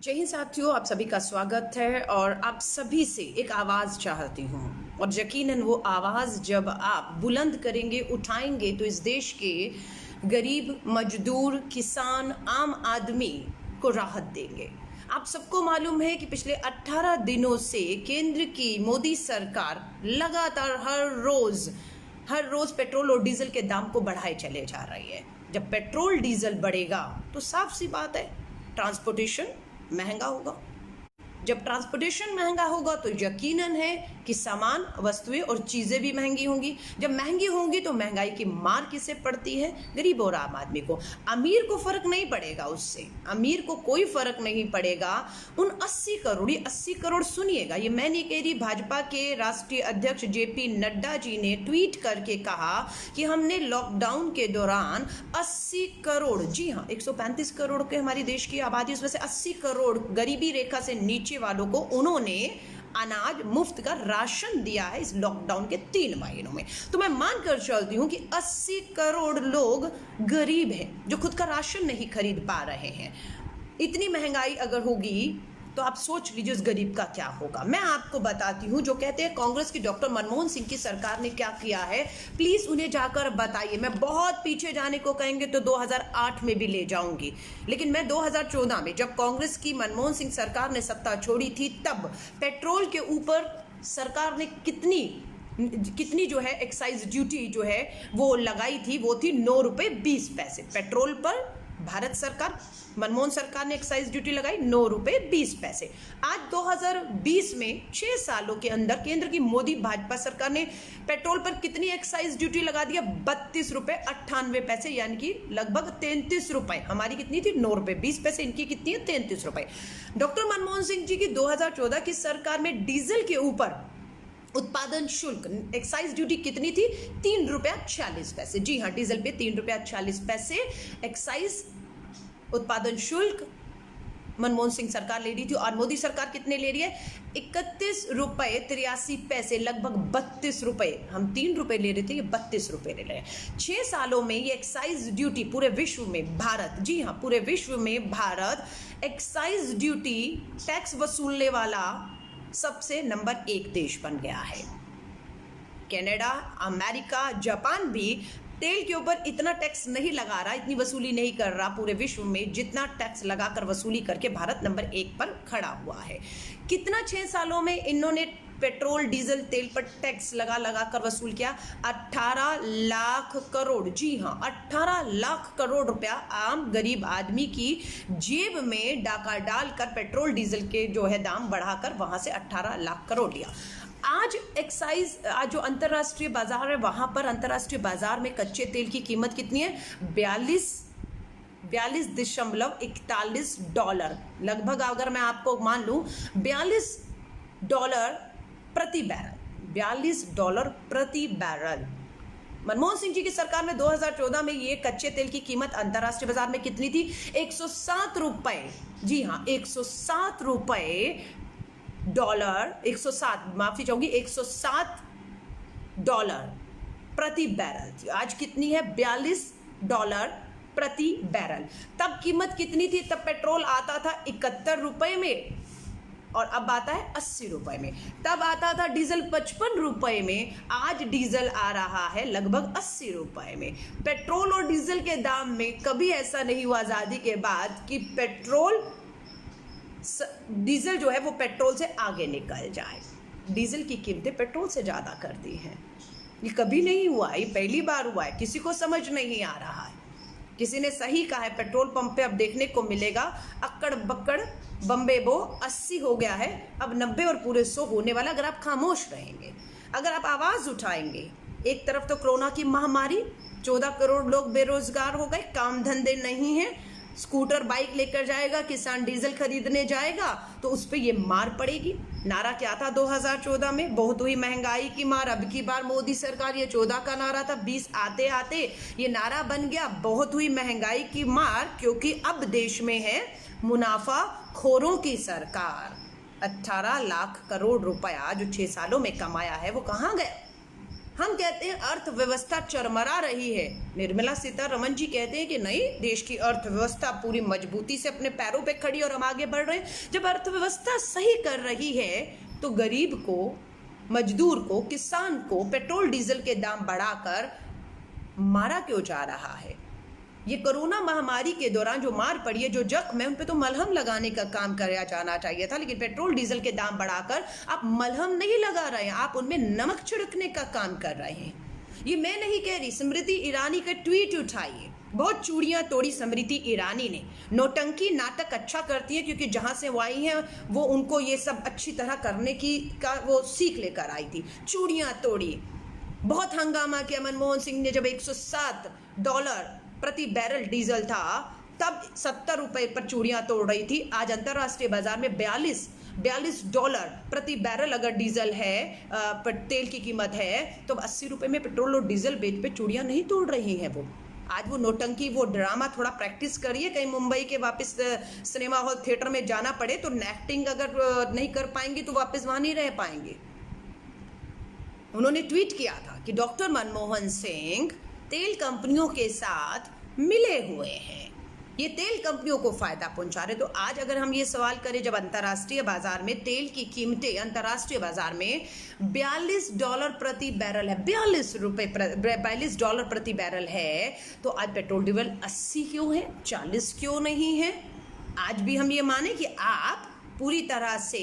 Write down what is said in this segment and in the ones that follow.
जय हिंद साथियों, आप सभी का स्वागत है। और आप सभी से एक आवाज़ चाहती हूँ, और यकीनन वो आवाज़ जब आप बुलंद करेंगे, उठाएंगे, तो इस देश के गरीब, मजदूर, किसान, आम आदमी को राहत देंगे। आप सबको मालूम है कि पिछले 18 दिनों से केंद्र की मोदी सरकार लगातार हर रोज पेट्रोल और डीजल के दाम को बढ़ाए चले जा रही है। जब पेट्रोल डीजल बढ़ेगा तो साफ सी बात है, ट्रांसपोर्टेशन महंगा होगा। जब ट्रांसपोर्टेशन महंगा होगा तो यकीनन है कि सामान, वस्तुएं और चीज़ें भी महंगी होंगी। जब महंगी होंगी तो महंगाई की मार किसे पड़ती है? गरीब और आम आदमी को। अमीर को फर्क नहीं पड़ेगा, उससे अमीर को कोई फर्क नहीं पड़ेगा। उन 80 करोड़ सुनिएगा, ये मैं नहीं कह रही, भाजपा के राष्ट्रीय अध्यक्ष जेपी नड्डा जी ने ट्वीट करके कहा कि हमने लॉकडाउन के दौरान 80 करोड़, जी हाँ 135 करोड़ के हमारी देश की आबादी, उसमें से 80 करोड़ गरीबी रेखा से नीचे वालों को उन्होंने अनाज मुफ्त का राशन दिया है इस लॉकडाउन के 3 महीनों में। तो मैं मानकर चलती हूं कि 80 करोड़ लोग गरीब हैं जो खुद का राशन नहीं खरीद पा रहे हैं। इतनी महंगाई अगर होगी तो आप सोच लीजिए उस गरीब का क्या होगा। मैं आपको बताती हूँ, जो कहते हैं कांग्रेस की डॉक्टर मनमोहन सिंह की सरकार ने क्या किया है, प्लीज उन्हें जाकर बताइए। मैं बहुत पीछे जाने को कहेंगे तो 2008 में भी ले जाऊंगी, लेकिन मैं 2014 में जब कांग्रेस की मनमोहन सिंह सरकार ने सत्ता छोड़ी थी, तब पेट्रोल के ऊपर सरकार ने कितनी जो है एक्साइज ड्यूटी जो है वो लगाई थी, वो थी 9 रुपये 20 पैसे पेट्रोल पर। भारत सरकार, मनमोहन सरकार ने एक्साइज ड्यूटी लगाई 9 रुपये 20 पैसे। आज 2020 में 6 सालों के अंदर केंद्र की मोदी भाजपा सरकार ने पेट्रोल पर कितनी एक्साइज ड्यूटी लगा दिया? 32 रुपये 98 पैसे, यानी कि लगभग 33 रुपए। हमारी कितनी थी? 9 रुपये 20 पैसे, इनकी कितनी है? 33 रुपए। डॉक्टर मनमोहन सिंह जी की 2014 की सरकार में डीजल के ऊपर उत्पादन शुल्क एक्साइज ड्यूटी कितनी थी? 3 रुपया 46 पैसे। जी हाँ, डीजल पे 3 रुपया 46 पैसे एक्साइज उत्पादन शुल्क मनमोहन सिंह सरकार ले रही थी। और मोदी सरकार कितने ले रही है? 31 रुपये 83 पैसे, लगभग 32 रुपये। हम 3 रुपये ले रहे थे, ये 32 रुपये ले रहे हैं। 6 सालों में ये एक्साइज ड्यूटी पूरे विश्व में भारत, जी हाँ पूरे विश्व में भारत एक्साइज ड्यूटी टैक्स वसूलने वाला सबसे नंबर 1 देश बन गया है। कनाडा, अमेरिका, जापान भी तेल के ऊपर इतना टैक्स नहीं लगा रहा, इतनी वसूली नहीं कर रहा पूरे विश्व में जितना टैक्स लगाकर वसूली करके भारत नंबर 1 पर खड़ा हुआ है। कितना 6 सालों में इन्होंने पेट्रोल डीजल तेल पर टैक्स लगा कर वसूल किया? 18 लाख करोड़। जी हाँ, 18 लाख करोड़ रुपया आम गरीब आदमी की जेब में डाका डालकर पेट्रोल डीजल के जो है दाम बढ़ाकर वहां से 18 लाख करोड़ लिया। आज जो अंतर्राष्ट्रीय बाजार है, वहां पर अंतर्राष्ट्रीय बाजार में कच्चे तेल की कीमत कितनी है? 42.41 डॉलर, लगभग अगर मैं आपको मान लूं $42 प्रति बैरल, $42 प्रति बैरल। मनमोहन सिंह जी की सरकार में 2014 में ये कच्चे तेल की कीमत अंतर्राष्ट्रीय बाजार में कितनी थी? 107 रुपए। जी हाँ, 107 रुपए डॉलर, 107 माफी चाहूंगी, $107 प्रति बैरल थी। आज कितनी है? $42 प्रति बैरल। तब कीमत कितनी थी? तब पेट्रोल आता था 71 रुपए में और अब आता है 80 रुपए में। तब आता था डीजल 55 रुपए में, आज डीजल आ रहा है लगभग 80 रुपए में। पेट्रोल और डीजल के दाम में कभी ऐसा नहीं हुआ आजादी के बाद कि डीजल जो है वो पेट्रोल से आगे निकल जाए। डीजल की कीमतें पेट्रोल से ज्यादा करती हैं, ये कभी नहीं हुआ, ये पहली बार हुआ है। किसी को समझ नहीं आ रहा है। किसी ने सही कहा है, पेट्रोल पंप पे अब देखने को मिलेगा अक्कड़ बक्कड़ बम्बे बो 80 हो गया है, अब 90 और पूरे 100 होने वाला। अगर आप खामोश रहेंगे, अगर आप आवाज उठाएंगे। एक तरफ तो कोरोना की महामारी, 14 करोड़ लोग बेरोजगार हो गए, काम धंधे नहीं है, स्कूटर बाइक लेकर जाएगा, किसान डीजल खरीदने जाएगा तो उस पर ये मार पड़ेगी। नारा क्या था 2014 में? बहुत हुई महंगाई की मार। अब की बार मोदी सरकार, ये 14 का नारा था, 20 आते आते ये नारा बन गया बहुत हुई महंगाई की मार, क्योंकि अब देश में है मुनाफा खोरों की सरकार। 18 लाख करोड़ रुपया जो 6 सालों में कमाया है वो कहाँ गया? हम कहते हैं अर्थव्यवस्था चरमरा रही है, निर्मला सीतारमण जी कहते हैं कि नहीं, देश की अर्थव्यवस्था पूरी मजबूती से अपने पैरों पे खड़ी और हम आगे बढ़ रहे हैं। जब अर्थव्यवस्था सही कर रही है तो गरीब को, मजदूर को, किसान को पेट्रोल डीजल के दाम बढ़ाकर मारा क्यों जा रहा है? ये कोरोना महामारी के दौरान जो मार पड़ी है, जो जख्म है, उन पे तो मलहम लगाने का काम किया जाना चाहिए था, लेकिन पेट्रोल डीजल के दाम बढ़ाकर आप मलहम नहीं लगा रहे हैं, आप उनमें नमक छिड़कने का काम कर रहे हैं। ये मैं नहीं कह रही, स्मृति ईरानी का ट्वीट उठाइए, बहुत चूड़ियां तोड़ी स्मृति ईरानी ने। नौटंकी नाटक अच्छा करती है क्योंकि जहां से वो आई हैं वो उनको ये सब अच्छी तरह करने की का वो सीख लेकर आई थी। चूड़ियां तोड़ी, बहुत हंगामा किया मनमोहन सिंह ने जब $107 प्रति बैरल डीजल था, तब 70 रुपए पर चूड़ियां तोड़ रही थी। आज अंतरराष्ट्रीय बाजार में $42 प्रति बैरल अगर डीजल है, तेल की कीमत है, तो 80 रुपए में पेट्रोल और डीजल बेच पे चूड़ियां नहीं तोड़ रही हैं वो। आज वो नौटंकी, वो ड्रामा थोड़ा प्रैक्टिस करिए, कहीं मुंबई के वापस सिनेमा हॉल थिएटर में जाना पड़े तो एक्टिंग अगर नहीं कर पाएंगे तो वापस वहां नहीं रह पाएंगे। उन्होंने ट्वीट किया था कि डॉक्टर मनमोहन सिंह तेल कंपनियों के साथ मिले हुए हैं, ये तेल कंपनियों को फायदा पहुंचा रहे। तो आज अगर हम ये सवाल करें, जब अंतर्राष्ट्रीय बाजार में तेल की कीमतें अंतर्राष्ट्रीय बाजार में $42 प्रति बैरल है, $42 प्रति बैरल है, तो आज पेट्रोल डीजल 80 क्यों है, 40 क्यों नहीं है? आज भी हम ये माने कि आप पूरी तरह से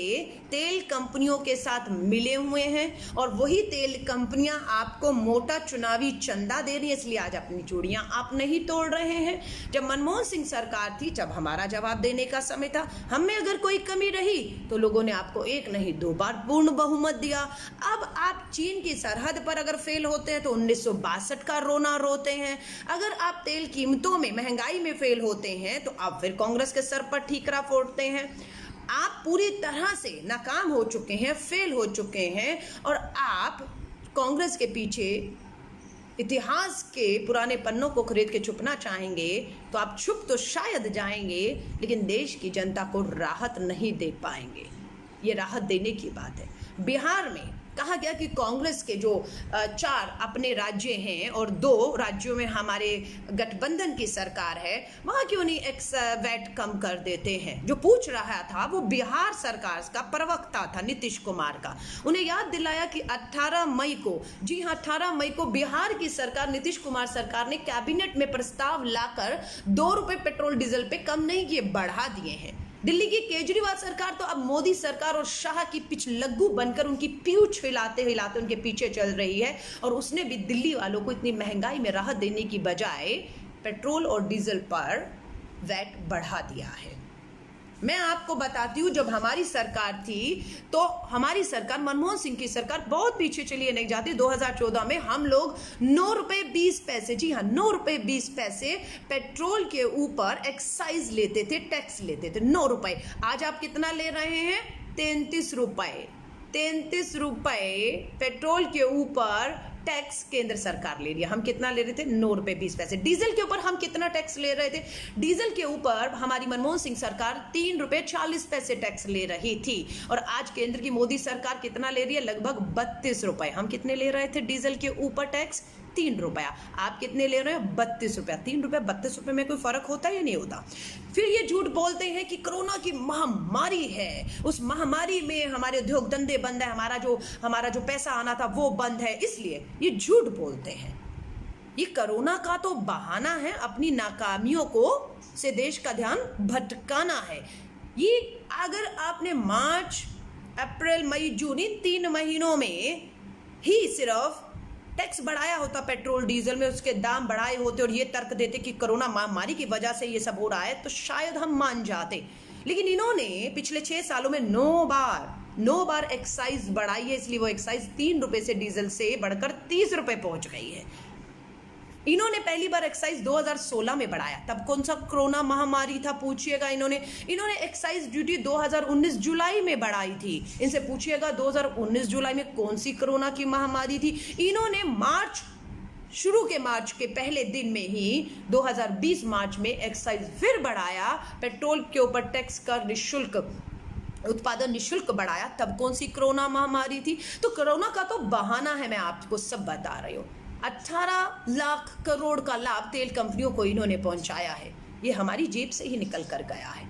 तेल कंपनियों के साथ मिले हुए हैं और वही तेल कंपनियां आपको मोटा चुनावी चंदा दे रही है, इसलिए आज अपनी चूड़ियां आप नहीं तोड़ रहे हैं। जब मनमोहन सिंह सरकार थी, जब हमारा जवाब देने का समय था, हम में अगर कोई कमी रही तो लोगों ने आपको 1 नहीं 2 बार पूर्ण बहुमत दिया। अब आप चीन की सरहद पर अगर फेल होते हैं तो 1962 का रोना रोते हैं। अगर आप तेल कीमतों में, महंगाई में फेल होते हैं तो आप फिर कांग्रेस के सर पर ठीकरा फोड़ते हैं। आप पूरी तरह से नाकाम हो चुके हैं, फेल हो चुके हैं, और आप कांग्रेस के पीछे इतिहास के पुराने पन्नों को खरीद के छुपना चाहेंगे तो आप छुप तो शायद जाएंगे, लेकिन देश की जनता को राहत नहीं दे पाएंगे। ये राहत देने की बात है। बिहार में कहा गया कि कांग्रेस के जो 4 अपने राज्य हैं और 2 राज्यों में हमारे गठबंधन की सरकार है, वहां क्यों नहीं वैट कम कर देते हैं। जो पूछ रहा था वो बिहार सरकार का प्रवक्ता था नीतीश कुमार का। उन्हें याद दिलाया कि 18 मई को, जी हाँ 18 मई को बिहार की सरकार, नीतीश कुमार सरकार ने कैबिनेट में प्रस्ताव लाकर ₹2 पेट्रोल डीजल पे कम नहीं किए, बढ़ा दिए हैं। दिल्ली की केजरीवाल सरकार तो अब मोदी सरकार और शाह की पिछलग्गू बनकर उनकी पीठ हिलाते हिलाते उनके पीछे चल रही है, और उसने भी दिल्ली वालों को इतनी महंगाई में राहत देने की बजाय पेट्रोल और डीजल पर वैट बढ़ा दिया है। मैं आपको बताती हूँ, जब हमारी सरकार थी तो हमारी सरकार, मनमोहन सिंह की सरकार, बहुत पीछे चलिए नहीं जाती। 2014 में हम लोग ₹9.20, जी हाँ ₹9.20 पेट्रोल के ऊपर एक्साइज लेते थे, टैक्स लेते थे, ₹9। आज आप कितना ले रहे हैं? ₹33। ₹33 पेट्रोल के ऊपर टैक्स केंद्र सरकार ले रही है। हम कितना ले रहे थे? ₹9.20। डीजल के ऊपर हम कितना टैक्स ले रहे थे? डीजल के ऊपर हमारी मनमोहन सिंह सरकार ₹3.40 टैक्स ले रही थी, और आज केंद्र की मोदी सरकार कितना ले रही है? लगभग ₹32। हम कितने ले रहे थे डीजल के ऊपर टैक्स? ₹3। आप कितने ले रहे हो? ₹32। ₹3 ₹32 में कोई फर्क होता है या नहीं होता? फिर ये झूठ बोलते हैं कि कोरोना की महामारी है, उस महामारी में हमारे उद्योग धंधे बंद है, हमारा जो पैसा आना था वो बंद है, इसलिए ये झूठ बोलते हैं। ये कोरोना का तो बहाना है, अपनी नाकामियों को से देश का ध्यान भटकाना है। ये अगर आपने मार्च, अप्रैल, मई, जून, इन 3 महीनों में ही सिर्फ टैक्स बढ़ाया होता पेट्रोल डीजल में, उसके दाम बढ़ाए होते और ये तर्क देते कि कोरोना महामारी की वजह से ये सब हो रहा है, तो शायद हम मान जाते। लेकिन इन्होंने पिछले 6 सालों में 9 बार एक्साइज बढ़ाई है, इसलिए वो एक्साइज ₹3 से डीजल से बढ़कर ₹30 पहुंच गई है। इन्होंने पहली बार एक्साइज 2016 में बढ़ाया, तब कौन सा कोरोना महामारी था पूछिएगा। इन्होंने एक्साइज ड्यूटी 2019 जुलाई में बढ़ाई थी। इनसे पूछिएगा 2019 जुलाई में कौन सी कोरोना की महामारी थी। इन्होंने मार्च के पहले दिन में ही 2020 मार्च में एक्साइज फिर बढ़ाया, पेट्रोल के ऊपर टैक्स का निःशुल्क उत्पादन निशुल्क बढ़ाया, तब कौन सी कोरोना महामारी थी? तो कोरोना का तो बहाना है, मैं आपको सब बता रही हूँ। 18 लाख करोड़ का लाभ तेल कंपनियों को इन्होंने पहुंचाया है, ये हमारी जेब से ही निकल कर गया है।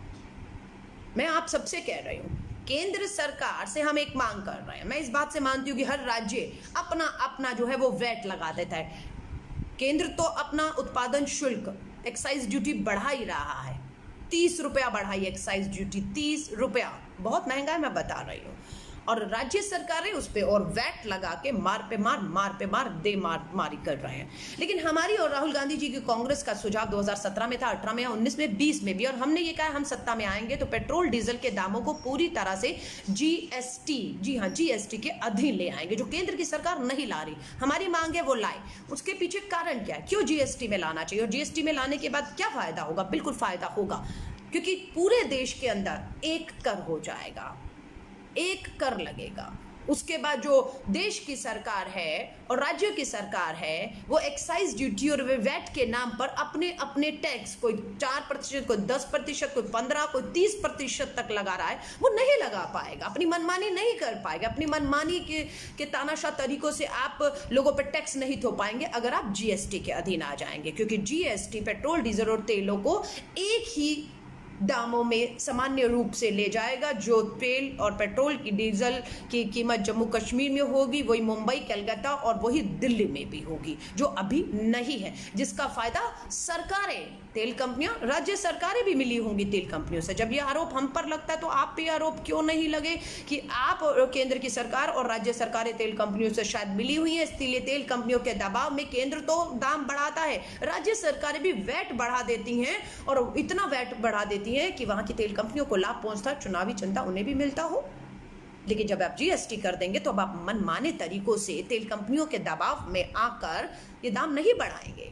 मैं आप सबसे कह रही हूँ, केंद्र सरकार से हम एक मांग कर रहे हैं। मैं इस बात से मानती हूँ कि हर राज्य अपना अपना जो है वो वैट लगा देता है। केंद्र तो अपना उत्पादन शुल्क, एक्साइज ड्यूटी बढ़ा ही रहा है। 30 रुपया बढ़ाई एक्साइज ड्यूटी, 30 रुपया, बहुत महंगा है, मैं बता रही हूँ। और राज्य सरकारें उस पर और वैट लगा के मार पे मार दे मारी कर रहे हैं। लेकिन हमारी और राहुल गांधी जी की कांग्रेस का सुझाव 2017 में था, 18 में, 19 में, 20 में भी, और हमने ये कहा हम सत्ता में आएंगे तो पेट्रोल डीजल के दामों को पूरी तरह से जीएसटी, जी हाँ, जीएसटी के अधीन ले आएंगे, जो केंद्र की सरकार नहीं ला रही। हमारी मांग है वो लाए। उसके पीछे कारण क्या है, क्यों जीएसटी में लाना चाहिए, और जीएसटी में लाने के बाद क्या फायदा होगा? बिल्कुल फायदा होगा, क्योंकि पूरे देश के अंदर एक कर हो जाएगा, एक कर लगेगा। उसके बाद जो देश की सरकार है और राज्यों की सरकार है वो एक्साइज ड्यूटी और वैट के नाम पर अपने अपने टैक्स, कोई 4%, कोई 10%, कोई 15%, कोई 30% तक लगा रहा है, वो नहीं लगा पाएगा, अपनी मनमानी नहीं कर पाएगा। अपनी मनमानी के तानाशाह तरीकों से आप लोगों पर टैक्स नहीं थोप पाएंगे अगर आप जीएसटी के अधीन आ जाएंगे, क्योंकि जीएसटी पेट्रोल, डीजल और तेलों को एक ही दामों में सामान्य रूप से ले जाएगा। जो तेल और पेट्रोल की, डीजल की कीमत जम्मू कश्मीर में होगी वही मुंबई, कलकत्ता और वही दिल्ली में भी होगी, जो अभी नहीं है, जिसका फायदा सरकारें, तेल कंपनियां, राज्य सरकारें भी मिली होंगी तेल कंपनियों से। जब ये आरोप हम पर लगता है तो आप पे आरोप क्यों नहीं लगे कि आप केंद्र की सरकार और राज्य सरकारें तेल कंपनियों से शायद मिली हुई है, इसलिए तेल कंपनियों के दबाव में केंद्र तो दाम बढ़ाता है, राज्य सरकारें भी वैट बढ़ा देती हैं, और इतना वैट बढ़ा देती हैं कि वहां की तेल कंपनियों को लाभ पहुंचता, चुनावी चंदा उन्हें भी मिलता हो। लेकिन जब आप जीएसटी कर देंगे तो अब आप मनमाने तरीकों से तेल कंपनियों के दबाव में आकर ये दाम नहीं बढ़ाएंगे।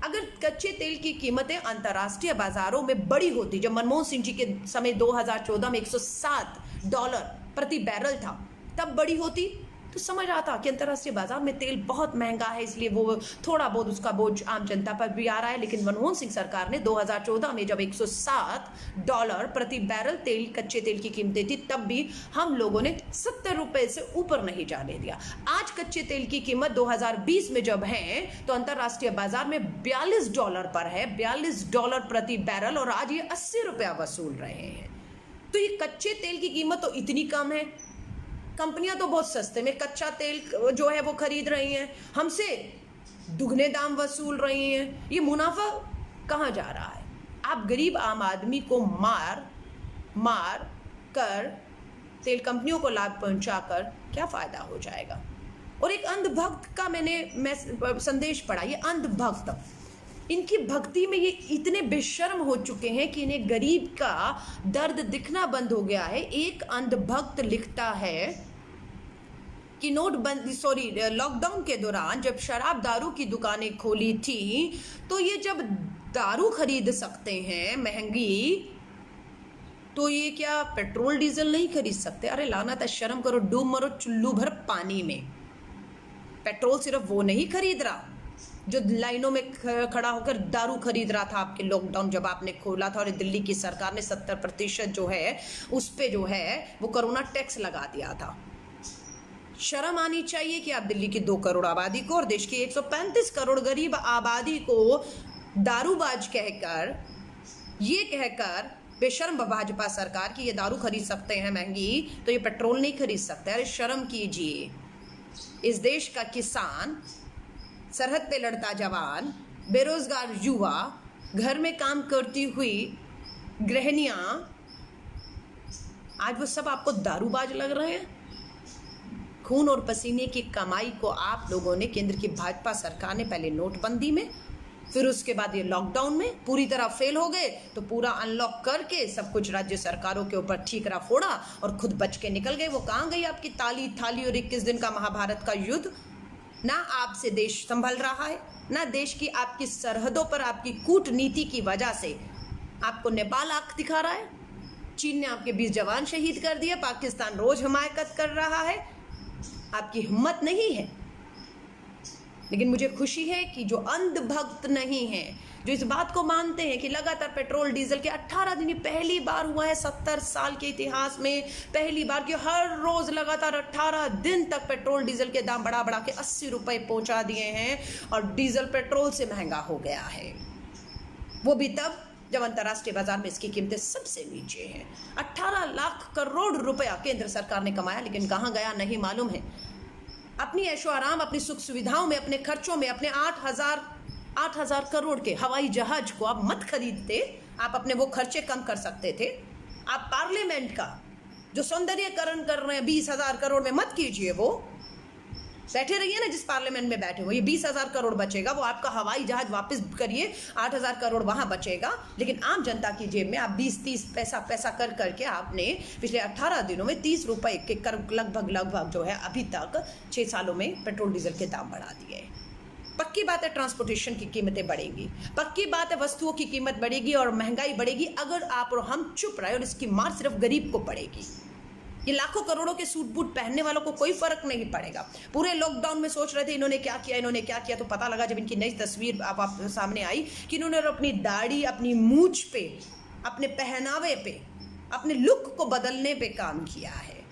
अगर कच्चे तेल की कीमतें अंतर्राष्ट्रीय बाजारों में बड़ी होती, जब मनमोहन सिंह जी के समय 2014 में $107 प्रति बैरल था, तब बड़ी होती तो समझ आता कि अंतर्राष्ट्रीय बाजार में तेल बहुत महंगा है, इसलिए वो थोड़ा बहुत उसका बोझ आम जनता पर भी आ रहा है। लेकिन मनमोहन सिंह सरकार ने 2014 में जब $107 प्रति बैरल तेल, कच्चे तेल की कीमतें थी, तब भी हम लोगों ने 70 रुपए से ऊपर नहीं जाने दिया। आज कच्चे तेल की कीमत 2020 में जब है तो अंतर्राष्ट्रीय बाजार में $42 पर है, $42 प्रति बैरल, और आज ये 80 रुपया वसूल रहे हैं। तो ये कच्चे तेल की कीमत तो इतनी कम है, कंपनियां तो बहुत सस्ते में कच्चा तेल जो है वो खरीद रही हैं, हमसे दुगने दाम वसूल रही हैं। ये मुनाफा कहाँ जा रहा है? आप गरीब आम आदमी को मार कर तेल कंपनियों को लाभ पहुंचाकर क्या फायदा हो जाएगा? और एक अंधभक्त का मैं संदेश पढ़ा, ये अंधभक्त, इनकी भक्ति में ये इतने बेशर्म हो चुके हैं कि इन्हें गरीब का दर्द दिखना बंद हो गया है। एक अंधभक्त लिखता है कि लॉकडाउन के दौरान जब शराब दारू की दुकानें खोली थी तो ये जब दारू खरीद सकते हैं महंगी, तो ये क्या पेट्रोल डीजल नहीं खरीद सकते? अरे लानत है, शर्म करो, डूब मरो चुल्लू भर पानी में। पेट्रोल सिर्फ वो नहीं खरीद रहा जो लाइनों में खड़ा होकर दारू खरीद रहा था आपके लॉकडाउन जब आपने खोला था, और दिल्ली की सरकार ने 70% जो है उस पे जो है वो कोरोना टैक्स लगा दिया था। शर्म आनी चाहिए कि आप दिल्ली की 2 करोड़ आबादी को और देश की 135 करोड़ गरीब आबादी को दारूबाज कहकर, ये कहकर बेशर्म भाजपा सरकार की ये दारू खरीद सकते हैं महंगी तो ये पेट्रोल नहीं खरीद सकते। अरे शर्म कीजिए। इस देश का किसान, सरहद पे लड़ता जवान, बेरोजगार युवा, घर में काम करती हुई गृहिणियां, आज वो सब आपको दारूबाज लग रहे हैं? खून और पसीने की कमाई को आप लोगों ने, केंद्र की भाजपा सरकार ने पहले नोटबंदी में, फिर उसके बाद ये लॉकडाउन में पूरी तरह फेल हो गए तो पूरा अनलॉक करके सब कुछ राज्य सरकारों के ऊपर ठीकरा फोड़ा और खुद बच के निकल गए। वो कहाँ गई आपकी ताली थाली और 21 दिन का महाभारत का युद्ध? ना आपसे देश संभल रहा है, ना देश की आपकी सरहदों पर आपकी कूटनीति की वजह से आपको नेपाल आंख दिखा रहा है, चीन ने आपके 20 जवान शहीद कर दिए, पाकिस्तान रोज हिमायत कर रहा है, आपकी हिम्मत नहीं है। लेकिन मुझे खुशी है कि जो अंधभक्त नहीं है, जो इस बात को मानते हैं कि लगातार पेट्रोल डीजल के 18 दिन, पहली बार हुआ है 70 साल के इतिहास में, पहली बार कि हर रोज लगातार 18 दिन तक पेट्रोल डीजल के दाम बढ़ा बढ़ा के 80 रुपए पहुंचा दिए हैं और डीजल पेट्रोल से महंगा हो गया है। वो भी तब जब अंतर्राष्ट्रीय बाजार में इसकी कीमतें सबसे नीचे हैं। 18 लाख करोड़ रुपया केंद्र सरकार ने कमाया, लेकिन कहां गया नहीं मालूम है। अपनी ऐशो आराम, अपनी सुख सुविधाओं में, अपने खर्चों में, अपने 8,000 करोड़ के हवाई जहाज को आप मत खरीदते। आप अपने वो खर्चे कम कर सकते थे। आप पार्लियामेंट का जो सौंदर्यकरण कर रहे हैं 20,000 करोड़ में मत कीजिए। वो बैठे रहिए ना जिस पार्लियामेंट में बैठे हो, ये 20,000 करोड़ बचेगा, वो आपका हवाई जहाज वापस करिए, 8,000 करोड़ वहां बचेगा। लेकिन आम जनता की जेब में आप 20-30 पैसा कर करके आपने पिछले 18 दिनों में 30 रुपए के लगभग जो है अभी तक 6 सालों में पेट्रोल डीजल के दाम बढ़ा दिए। पक्की बात है ट्रांसपोर्टेशन की कीमतें बढ़ेंगी, पक्की बात है वस्तुओं की कीमत बढ़ेगी और महंगाई बढ़ेगी अगर आप और हम चुप रहे, और इसकी मार सिर्फ गरीब को पड़ेगी। ये लाखों करोड़ों के सूट बूट पहनने वालों को कोई फर्क नहीं पड़ेगा। पूरे लॉकडाउन में सोच रहे थे इन्होंने क्या किया, तो पता लगा जब इनकी नई तस्वीर आप सामने आई कि इन्होंने अपनी दाढ़ी, अपनी मूंछ पे, अपने पहनावे पे, अपने लुक को बदलने पे काम किया है।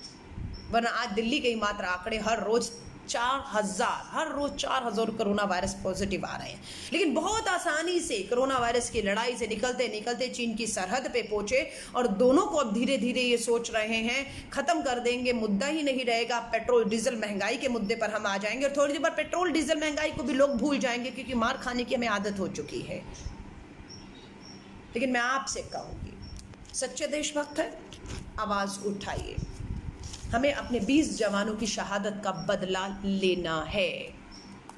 वरना आज दिल्ली के ही मात्र आंकड़े हर रोज 4,000 कोरोना वायरस पॉजिटिव आ रहे हैं। लेकिन बहुत आसानी से कोरोना वायरस की लड़ाई से निकलते निकलते चीन की सरहद पे पहुंचे और दोनों को अब धीरे धीरे ये सोच रहे हैं खत्म कर देंगे, मुद्दा ही नहीं रहेगा। पेट्रोल डीजल महंगाई के मुद्दे पर हम आ जाएंगे और थोड़ी देर बाद पेट्रोल डीजल महंगाई को भी लोग भूल जाएंगे, क्योंकि मार खाने की हमें आदत हो चुकी है। लेकिन मैं आपसे कहूंगी, सच्चे देशभक्त है, आवाज उठाइए। हमें अपने 20 जवानों की शहादत का बदला लेना है।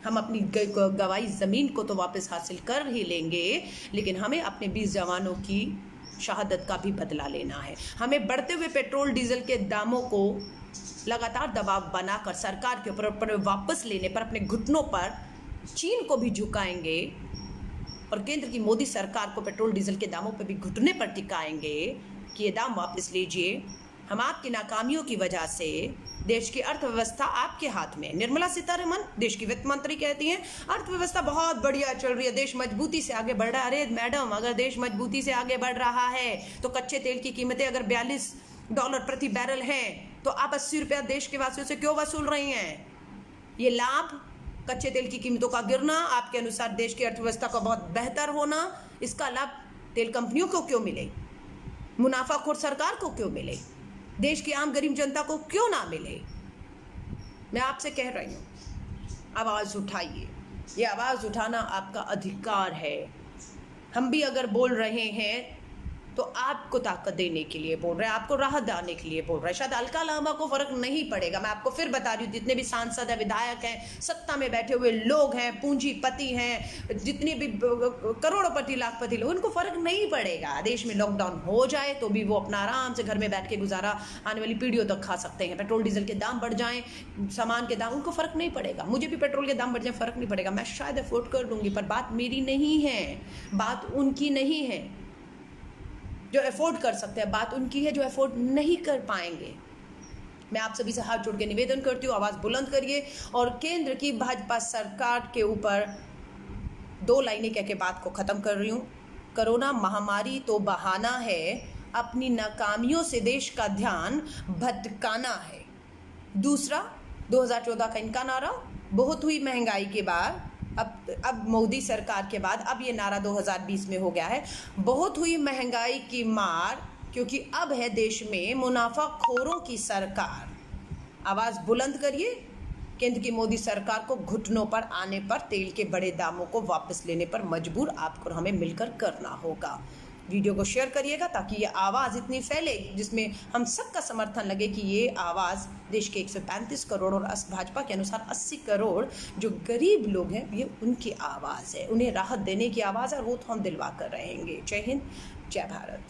हम अपनी गवाई ज़मीन को तो वापस हासिल कर ही लेंगे, लेकिन हमें अपने 20 जवानों की शहादत का भी बदला लेना है। हमें बढ़ते हुए पेट्रोल डीजल के दामों को लगातार दबाव बनाकर सरकार के ऊपर वापस लेने पर, अपने घुटनों पर चीन को भी झुकाएंगे और केंद्र की मोदी सरकार को पेट्रोल डीजल के दामों पर भी घुटने पर टिकाएंगे कि ये दाम वापस लीजिए। हम आपकी नाकामियों की वजह से देश की अर्थव्यवस्था आपके हाथ में। निर्मला सीतारमण देश की वित्त मंत्री कहती हैं अर्थव्यवस्था बहुत बढ़िया चल रही है, देश मजबूती से आगे बढ़ रहा है। अरे मैडम, अगर देश मजबूती से आगे बढ़ रहा है तो कच्चे तेल की कीमतें अगर $42 प्रति बैरल हैं तो आप 80 रुपया देश के वासियों से क्यों वसूल रही हैं? ये लाभ, कच्चे तेल की कीमतों का गिरना, आपके अनुसार देश की अर्थव्यवस्था का बहुत बेहतर होना, इसका लाभ तेल कंपनियों को क्यों मिले? मुनाफाखोर सरकार को क्यों मिले? देश की आम गरीब जनता को क्यों ना मिले? मैं आपसे कह रही हूँ, आवाज़ उठाइए। ये आवाज़ उठाना आपका अधिकार है। हम भी अगर बोल रहे हैं तो आपको ताकत देने के लिए बोल रहे हैं, आपको राहत देने के लिए बोल रहे हैं। शायद अलका लांबा को फर्क नहीं पड़ेगा। मैं आपको फिर बता रही हूँ, जितने भी सांसद हैं, विधायक हैं, सत्ता में बैठे हुए लोग हैं, पूंजीपति हैं, जितने भी करोड़पति लाखपति लोग, उनको फर्क नहीं पड़ेगा। देश में लॉकडाउन हो जाए तो भी वो अपना आराम से घर में बैठ के गुजारा आने वाली पीढ़ियों तक खा सकते हैं। पेट्रोल डीजल के दाम बढ़ जाएं, सामान के दाम, उनको फर्क नहीं पड़ेगा। मुझे भी पेट्रोल के दाम बढ़ जाए, फर्क नहीं पड़ेगा। मैं शायद अफोर्ड कर लूंगी, पर बात मेरी नहीं है, बात उनकी नहीं है जो अफोर्ड कर सकते हैं, बात उनकी है जो अफोर्ड नहीं कर पाएंगे। मैं आप सभी से हाथ जोड़ के निवेदन करती हूँ, आवाज़ बुलंद करिए और केंद्र की भाजपा सरकार के ऊपर 2 लाइनें कह के बात को ख़त्म कर रही हूँ। कोरोना महामारी तो बहाना है, अपनी नाकामियों से देश का ध्यान भटकाना है। दूसरा, 2014 का इनका नारा, बहुत हुई महंगाई के बाद, अब मोदी सरकार के बाद अब ये नारा 2020 में हो गया है, बहुत हुई महंगाई की मार, क्योंकि अब है देश में मुनाफाखोरों की सरकार। आवाज़ बुलंद करिए। केंद्र की मोदी सरकार को घुटनों पर आने पर तेल के बड़े दामों को वापस लेने पर मजबूर आपको और हमें मिलकर करना होगा। वीडियो को शेयर करिएगा ताकि ये आवाज़ इतनी फैले जिसमें हम सबका समर्थन लगे कि ये आवाज़ देश के 135 करोड़ और भाजपा के अनुसार 80 करोड़ जो गरीब लोग हैं, ये उनकी आवाज़ है, उन्हें राहत देने की आवाज़ है, और वो तो हम दिलवा कर रहेंगे। जय हिंद, जय भारत।